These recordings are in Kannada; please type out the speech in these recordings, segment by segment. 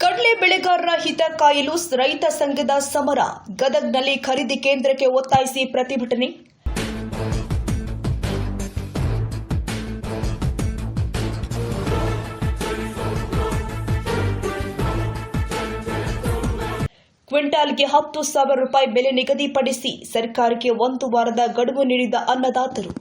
ಕಡಲೆ ಬೆಳೆಗಾರರ ಹಿತ ಕಾಯಲು ರೈತ ಸಂಘದ ಸಮರ. ಗದಗ್ನಲ್ಲಿ ಖರೀದಿ ಕೇಂದ್ರಕ್ಕೆ ಒತ್ತಾಯಿಸಿ ಪ್ರತಿಭಟನೆ. ಕ್ವಿಂಟಾಲ್ಗೆ 10,000 ರೂಪಾಯಿ ಬೆಲೆ ನಿಗದಿಪಡಿಸಿ ಸರ್ಕಾರಕ್ಕೆ 1 ವಾರದ ಗಡುವು ನೀಡಿದ ಅನ್ನದಾತರು.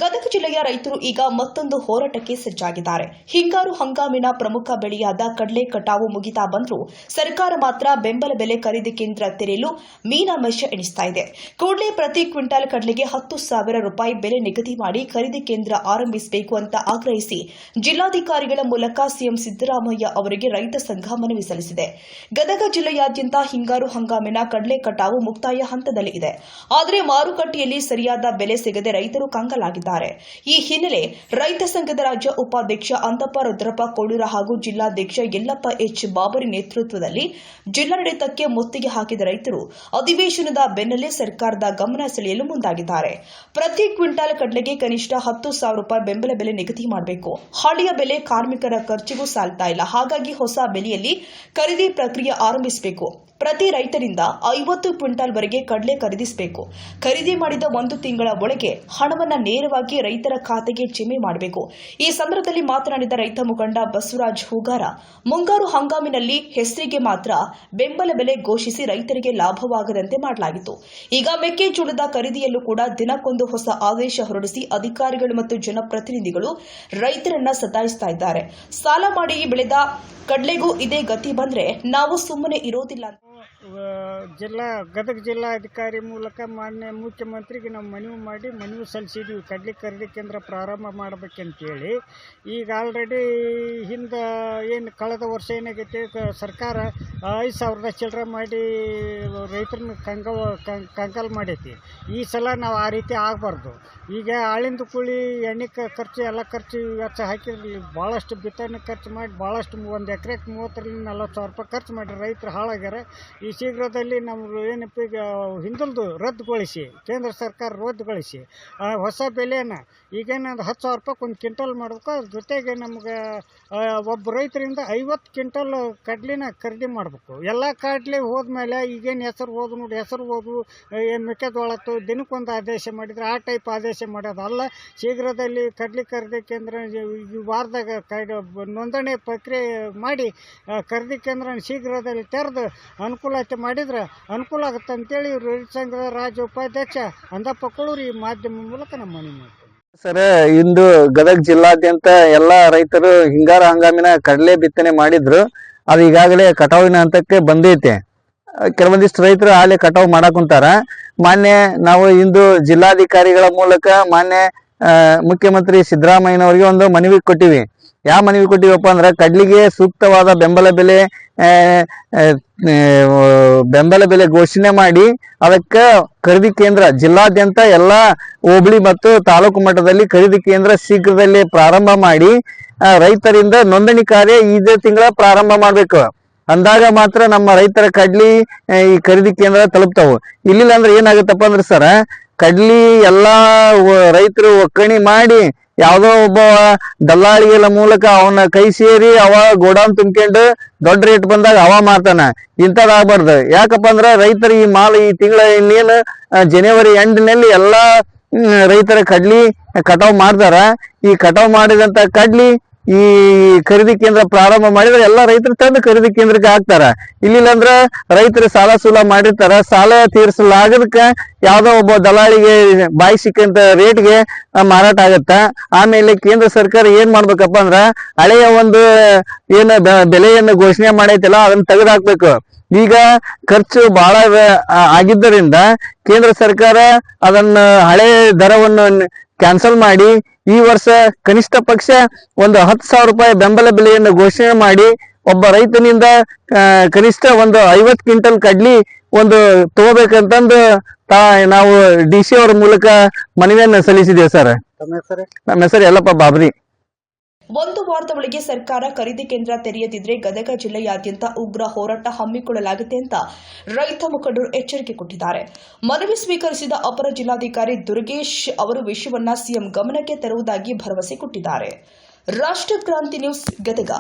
ಗದಗ ಜಿಲ್ಲೆಯ ರೈತರು ಈಗ ಮತ್ತೊಂದು ಹೋರಾಟಕ್ಕೆ ಸಜ್ಜಾಗಿದ್ದಾರೆ. ಹಿಂಗಾರು ಹಂಗಾಮಿನ ಪ್ರಮುಖ ಬೆಳೆಯಾದ ಕಡಲೆ ಕಟಾವು ಮುಗಿತಾ ಬಂದರೂ ಸರ್ಕಾರ ಮಾತ್ರ ಬೆಂಬಲ ಬೆಲೆ ಖರೀದಿ ಕೇಂದ್ರ ತೆರೆಯಲು ಮೀನಾಮೇಷ ಎಣಿಸ್ತಾ ಇದೆ. ಕೂಡಲೇ ಪ್ರತಿ ಕ್ವಿಂಟಾಲ್ ಕಡಲೆಗೆ 10,000 ರೂಪಾಯಿ ಬೆಲೆ ನಿಗದಿ ಮಾಡಿ ಖರೀದಿ ಕೇಂದ್ರ ಆರಂಭಿಸಬೇಕು ಅಂತ ಆಗ್ರಹಿಸಿ ಜಿಲ್ಲಾಧಿಕಾರಿಗಳ ಮೂಲಕ ಸಿಎಂ ಸಿದ್ದರಾಮಯ್ಯ ಅವರಿಗೆ ರೈತ ಸಂಘ ಮನವಿ ಸಲ್ಲಿಸಿದೆ. ಗದಗ ಜಿಲ್ಲೆಯಾದ್ಯಂತ ಹಿಂಗಾರು ಹಂಗಾಮಿನ ಕಡಲೆ ಕಟಾವು ಮುಕ್ತಾಯ ಹಂತದಲ್ಲಿ ಇದೆ. ಆದರೆ ಮಾರುಕಟ್ಟೆಯಲ್ಲಿ ಸರಿಯಾದ ಬೆಲೆ ಸಿಗದೆ ರೈತರು ಕಂಗಾಲಾಗಿದ್ದಾರೆ. ಈ ಹಿನ್ನೆಲೆ ರೈತ ಸಂಘದ ರಾಜ್ಯ ಉಪಾಧ್ಯಕ್ಷ ಅಂತಪ್ಪ ರುದ್ರಪ್ಪ ಕೋಳೂರ ಹಾಗೂ ಜಿಲ್ಲಾಧ್ಯಕ್ಷ ಯಲ್ಲಪ್ಪ ಎಚ್ ಬಾಬರಿ ನೇತೃತ್ವದಲ್ಲಿ ಜಿಲ್ಲಾಡಳಿತಕ್ಕೆ ಮುತ್ತಿಗೆ ಹಾಕಿದ ರೈತರು ಅಧಿವೇಶನದ ಬೆನ್ನಲ್ಲೇ ಸರ್ಕಾರದ ಗಮನ ಸೆಳೆಯಲು ಮುಂದಾಗಿದ್ದಾರೆ. ಪ್ರತಿ ಕ್ವಿಂಟಾಲ್ ಕಡಲೆಗೆ ಕನಿಷ್ಠ 10,000 ರೂಪಾಯಿ ಬೆಂಬಲ ಬೆಲೆ ನಿಗದಿ ಮಾಡಬೇಕು. ಹಳೆಯ ಬೆಲೆ ಕಾರ್ಮಿಕರ ಖರ್ಚಿಗೂ ಸಾಲ್ತಾ ಇಲ್ಲ. ಹಾಗಾಗಿ ಹೊಸ ಬೆಲೆಯಲ್ಲಿ ಖರೀದಿ ಪ್ರಕ್ರಿಯೆ ಆರಂಭಿಸಬೇಕು. ಪ್ರತಿ ರೈತರಿಂದ 50 ಕ್ವಿಂಟಾಲ್ ವರೆಗೆ ಕಡಲೆ ಖರೀದಿಸಬೇಕು. ಖರೀದಿ ಮಾಡಿದ 1 ತಿಂಗಳ ಒಳಗೆ ಹಣವನ್ನು ನೇರವಾಗಿ ರೈತರ ಖಾತೆಗೆ ಜಮೆ ಮಾಡಬೇಕು. ಈ ಸಂದರ್ಭದಲ್ಲಿ ಮಾತನಾಡಿದ ರೈತ ಮುಖಂಡ ಬಸವರಾಜ್ ಹೂಗಾರ, ಮುಂಗಾರು ಹಂಗಾಮಿನಲ್ಲಿ ಹೆಸರಿಗೆ ಮಾತ್ರ ಬೆಂಬಲ ಬೆಲೆ ಘೋಷಿಸಿ ರೈತರಿಗೆ ಲಾಭವಾಗದಂತೆ ಮಾಡಲಾಗಿತ್ತು. ಈಗ ಮೆಕ್ಕೆಜೋಳದ ಖರೀದಿಯಲ್ಲೂ ಕೂಡ ದಿನಕ್ಕೊಂದು ಹೊಸ ಆದೇಶ ಹೊರಡಿಸಿ ಅಧಿಕಾರಿಗಳು ಮತ್ತು ಜನಪ್ರತಿನಿಧಿಗಳು ರೈತರನ್ನ ಸತಾಯಿಸ್ತಾ ಇದ್ದಾರೆ. ಸಾಲ ಮಾಡಿ ಬೆಳೆದ ಕಡಲೆಗೂ ಇದೇ ಗತಿ ಬಂದ್ರೆ ನಾವು ಸುಮ್ಮನೆ ಇರೋದಿಲ್ಲ. ಗದಗ ಜಿಲ್ಲಾಧಿಕಾರಿ ಮೂಲಕ ಮಾನ್ಯ ಮುಖ್ಯಮಂತ್ರಿಗೆ ನಾವು ಮನವಿ ಸಲ್ಲಿಸಿದ್ವಿ. ಕಡ್ಲಿ ಖರೀದಿ ಕೇಂದ್ರ ಪ್ರಾರಂಭ ಮಾಡಬೇಕಂತೇಳಿ. ಈಗ ಆಲ್ರೆಡಿ ಹಿಂದೆ ಏನು ಕಳೆದ ವರ್ಷ ಏನಾಗೈತಿ, ಸರ್ಕಾರ 5,000 ಚಿಲ್ಲರೆ ಮಾಡಿ ರೈತರನ್ನ ಕಂಗಾಲ್ ಮಾಡೈತಿ. ಈ ಸಲ ನಾವು ಆ ರೀತಿ ಆಗಬಾರ್ದು. ಈಗ ಆಳಿಂದ ಕೂಲಿ ಎಣ್ಣೆ ಖರ್ಚು ಎಲ್ಲ ಖರ್ಚು ವೆಚ್ಚ ಹಾಕಿದ್ರಿ, ಭಾಳಷ್ಟು ಬಿತ್ತನೆ ಖರ್ಚು ಮಾಡಿ ಭಾಳಷ್ಟು 1 ಎಕರೆಗೆ 30,000-40,000 ರೂಪಾಯಿ ಖರ್ಚು ಮಾಡಿ ರೈತರು ಹಾಳಾಗ್ಯಾರ. ಈ ಶೀಘ್ರದಲ್ಲಿ ನಾವು ಏನಪ್ಪ ಈಗ ಹಿಂದಲ್ದು ರದ್ದುಗೊಳಿಸಿ, ಕೇಂದ್ರ ಸರ್ಕಾರ ರದ್ದುಗೊಳಿಸಿ ಹೊಸ ಬೆಲೆಯನ್ನು ಈಗೇನಂದ್ರೆ 10,000 ರೂಪಾಯಿ 1 ಕ್ವಿಂಟಲ್ ಮಾಡಬೇಕು. ಅದ್ರ ಜೊತೆಗೆ ನಮ್ಗೆ ಒಬ್ಬ ರೈತರಿಂದ 50 ಕ್ವಿಂಟಲ್ ಕಡ್ಲಿನ ಖರೀದಿ ಮಾಡಬೇಕು. ಎಲ್ಲ ಕಡ್ಲೆ ಹೋದ್ಮೇಲೆ ಈಗೇನು ಹೆಸರು ಹೋದು ನೋಡಿ, ಹೆಸರು ಹೋದು ಮೆಕ್ಕೆಜೋಳತ್ತು ದಿನಕ್ಕೊಂದು ಆದೇಶ ಮಾಡಿದರೆ ಆ ಟೈಪ್ ಆದೇಶ ಮಾಡೋದಲ್ಲ. ಶೀಘ್ರದಲ್ಲಿ ಕಡ್ಲಿ ಖರೀದಿ ಕೇಂದ್ರ ಈ ವಾರದಾಗ ನೋಂದಣಿ ಪ್ರಕ್ರಿಯೆ ಮಾಡಿ ಖರೀದಿ ಕೇಂದ್ರ ಶೀಘ್ರದಲ್ಲಿ ತೆರೆದು ಅನುಕೂಲತೆ ಮಾಡಿದ್ರೆ ಅನುಕೂಲ ಆಗುತ್ತೆ ಅಂತೇಳಿ ರೈತ ಸಂಘದ ರಾಜ್ಯ ಉಪಾಧ್ಯಕ್ಷ ಅಂತಪ್ಪ ಕೋಳೂರು ಈ ಮಾಧ್ಯಮ ಮೂಲಕ ನಮ್ಮ ಮನವಿ ಮಾಡ್ತಾರೆ. ಸರ್, ಇಂದು ಗದಗ ಜಿಲ್ಲಾದ್ಯಂತ ಎಲ್ಲಾ ರೈತರು ಹಿಂಗಾರ ಹಂಗಾಮಿನ ಕಡಲೆ ಬಿತ್ತನೆ ಮಾಡಿದ್ರು. ಅದು ಈಗಾಗಲೇ ಕಟಾವಿನ ಹಂತಕ್ಕೆ ಬಂದೈತೆ. ಕೆಲವೊಂದಿಷ್ಟು ರೈತರು ಆಲೆ ಕಟಾವು ಮಾಡಕ್ ಕುಂತಾರ. ಮಾನ್ಯ ನಾವು ಇಂದು ಜಿಲ್ಲಾಧಿಕಾರಿಗಳ ಮೂಲಕ ಮಾನ್ಯ ಮುಖ್ಯಮಂತ್ರಿ ಸಿದ್ದರಾಮಯ್ಯನವರಿಗೆ ಒಂದು ಮನವಿ ಕೊಟ್ಟಿವಿ. ಯಾವ ಮನವಿ ಕೊಟ್ಟಿವಪ್ಪ ಅಂದ್ರೆ, ಕಡ್ಲಿಗೆ ಸೂಕ್ತವಾದ ಬೆಂಬಲ ಬೆಲೆ ಘೋಷಣೆ ಮಾಡಿ ಅದಕ್ಕೆ ಖರೀದಿ ಕೇಂದ್ರ ಜಿಲ್ಲಾದ್ಯಂತ ಎಲ್ಲ ಹೋಬಳಿ ಮತ್ತು ತಾಲೂಕು ಮಟ್ಟದಲ್ಲಿ ಖರೀದಿ ಕೇಂದ್ರ ಶೀಘ್ರದಲ್ಲಿ ಪ್ರಾರಂಭ ಮಾಡಿ ರೈತರಿಂದ ನೋಂದಣಿ ಕಾರ್ಯ ಇದೇ ತಿಂಗಳ ಪ್ರಾರಂಭ ಮಾಡ್ಬೇಕು. ಅಂದಾಗ ಮಾತ್ರ ನಮ್ಮ ರೈತರ ಕಡ್ಲಿ ಈ ಖರೀದಿ ಕೇಂದ್ರ ತಲುಪ್ತಾವು. ಇಲ್ಲಿಲ್ಲ ಅಂದ್ರೆ ಏನಾಗುತ್ತಪ್ಪ ಅಂದ್ರೆ ಸರ, ಕಡ್ಲಿ ಎಲ್ಲಾ ರೈತರು ಒಕ್ಕಣಿ ಮಾಡಿ ಯಾವ್ದೋ ಒಬ್ಬ ದಲ್ಲಾಳಿಗಳ ಮೂಲಕ ಅವನ ಕೈ ಸೇರಿ ಅವ ಗೋಡೌನ್ ತುಂಬ್ಕೊಂಡು ದೊಡ್ಡ ರೇಟ್ ಬಂದಾಗ ಅವ ಮಾರ್ತಾನ. ಇಂಥದ್ದಾಗಬಾರ್ದು. ಯಾಕಪ್ಪ ಅಂದ್ರೆ ರೈತರು ಈ ಮಾಲ್ ಈ ತಿಂಗಳ ಇನ್ನೇನು ಜನವರಿ ಎಂಡ್ನಲ್ಲಿ ಎಲ್ಲಾ ರೈತರ ಕಡ್ಲಿ ಕಟಾವ್ ಮಾಡ್ತಾರ. ಈ ಕಟಾವ್ ಮಾಡಿದಂತ ಕಡ್ಲಿ ಈ ಖರೀದಿ ಕೇಂದ್ರ ಪ್ರಾರಂಭ ಮಾಡಿದ್ರೆ ಎಲ್ಲ ರೈತರು ತಂದು ಖರೀದಿ ಕೇಂದ್ರಕ್ಕೆ ಹಾಕ್ತಾರ. ಇಲ್ಲಿಲ್ಲ ಅಂದ್ರ ರೈತರು ಸಾಲ ಸೂಲ ಮಾಡಿರ್ತಾರ. ಸಾಲ ತೀರಿಸಲಾಗದಕ್ಕ ಯಾವ್ದೋ ಒಬ್ಬ ದಲಾಳಿಗೆ ಬಾಯಿ ಸಿಕ್ಕಂತ ರೇಟ್ಗೆ ಮಾರಾಟ ಆಗತ್ತ. ಆಮೇಲೆ ಕೇಂದ್ರ ಸರ್ಕಾರ ಏನ್ ಮಾಡ್ಬೇಕಪ್ಪ ಅಂದ್ರ, ಹಳೆಯ ಒಂದು ಏನು ಬೆಲೆಯನ್ನು ಘೋಷಣೆ ಮಾಡೈತಿಲ್ಲ ಅದನ್ನ ತೆಗೆದುಹಾಕ್ಬೇಕು. ಈಗ ಖರ್ಚು ಬಹಳ ಆಗಿದ್ದರಿಂದ ಕೇಂದ್ರ ಸರ್ಕಾರ ಅದನ್ನ ಹಳೆ ದರವನ್ನು ಕ್ಯಾನ್ಸಲ್ ಮಾಡಿ ಈ ವರ್ಷ ಕನಿಷ್ಠ ಪಕ್ಷ ಒಂದು 10,000 ರೂಪಾಯಿ ಬೆಂಬಲ ಬೆಲೆಯನ್ನು ಘೋಷಣೆ ಮಾಡಿ ಒಬ್ಬ ರೈತನಿಂದ ಕನಿಷ್ಠ ಒಂದು 50 ಕ್ವಿಂಟಲ್ ಕಡ್ಲಿ ಒಂದು ತಗೋಬೇಕಂತಂದು ನಾವು DC ಅವರ ಮೂಲಕ ಮನವಿಯನ್ನು ಸಲ್ಲಿಸಿದ್ದೇವೆ ಸರ್. ನಮ್ಮ ಹೆಸರು ಯಲ್ಲಪ್ಪ ಬಾಬರಿ. 1 ವಾರದ ಒಳಗೆ ಸರ್ಕಾರ ಖರೀದಿ ಕೇಂದ್ರ ತೆರೆಯದಿದ್ರೆ ಗದಗ ಜಿಲ್ಲೆಯಾದ್ಯಂತ ಉಗ್ರ ಹೋರಾಟ ಹಮ್ಮಿಕೊಳ್ಳಲಾಗಿದೆ ಅಂತ ರೈತ ಮುಖಂಡರು ಎಚ್ಚರಿಕೆ ಕೊಟ್ಟಿದ್ದಾರೆ. ಮನವಿ ಸ್ವೀಕರಿಸಿದ ಅಪರ ಜಿಲ್ಲಾಧಿಕಾರಿ ದುರ್ಗೇಶ್ ಅವರು ವಿಷಯವನ್ನ ಸಿಎಂ ಗಮನಕ್ಕೆ ತರುವುದಾಗಿ ಭರವಸೆ ಕೊಟ್ಟಿದ್ದಾರೆ. ರಾಷ್ಟ್ರ ಕ್ರಾಂತಿ ನ್ಯೂಸ್ ಗದಗ.